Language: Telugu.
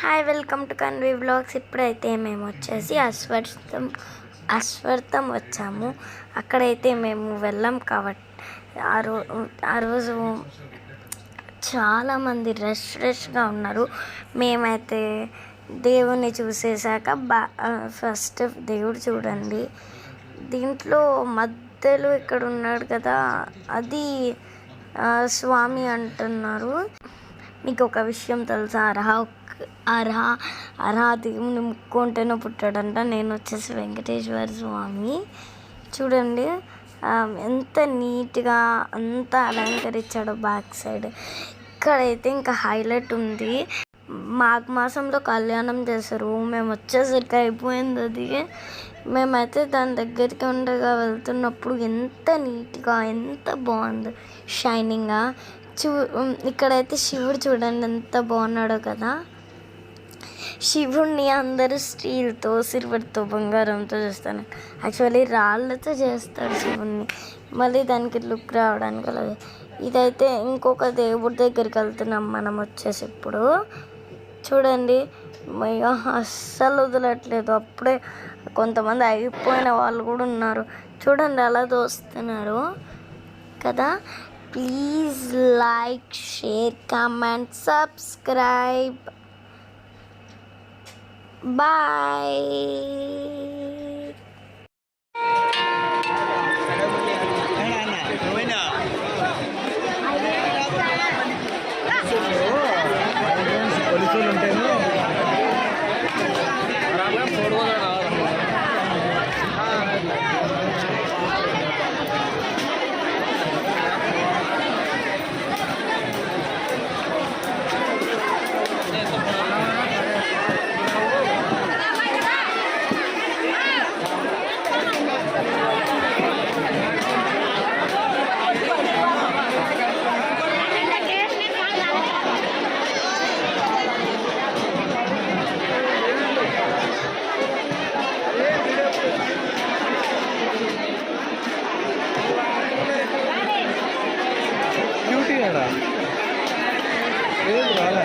Hi, welcome to Kanvi vlogs. ఇప్పుడైతే మేము వచ్చేసి అశ్వర్థం వచ్చాము. అక్కడైతే మేము వెళ్ళాం కాబట్టి ఆ రోజు చాలామంది రష్గా ఉన్నారు. మేమైతే దేవుణ్ణి చూసేసాక ఫస్ట్ దేవుడు చూడండి, దీంట్లో మధ్యలో ఇక్కడ ఉన్నాడు కదా, అది స్వామి అంటున్నారు. మీకు ఒక విషయం తెలుసా? అర్హ దేవుని ముక్కుంటేనే పుట్టాడంట. నేను వచ్చేసి వెంకటేశ్వర స్వామి. చూడండి ఎంత నీట్గా అంతా అలంకరించాడు. బ్యాక్ సైడ్ ఇక్కడైతే ఇంకా హైలైట్ ఉంది. మాఘ మాసంలో కళ్యాణం చేస్తారు. మేము వచ్చేసరికి అయిపోయింది అది. మేమైతే దాని దగ్గరికి ఉండగా వెళ్తున్నప్పుడు ఎంత నీట్గా ఎంత బాగుంది, షైనింగ్గా. ఇక్కడైతే శివుడు చూడండి ఎంత బాగున్నాడో కదా. శివుడిని అందరూ స్టీల్తో, సిల్వర్తో, బంగారంతో చేస్తాను. యాక్చువల్లీ రాళ్ళతో చేస్తాడు శివుడిని, మళ్ళీ దానికి లుక్ రావడానికి అలాగే. ఇదైతే ఇంకొక దేవుడి దగ్గరికి వెళ్తున్నాం మనం వచ్చేసి. ఇప్పుడు చూడండి అస్సలు వదలట్లేదు. అప్పుడే కొంతమంది అయిపోయిన వాళ్ళు కూడా ఉన్నారు. చూడండి అలా దోస్తున్నారు కదా. Please like, share, comment, subscribe. Bye. ఏది రాలే.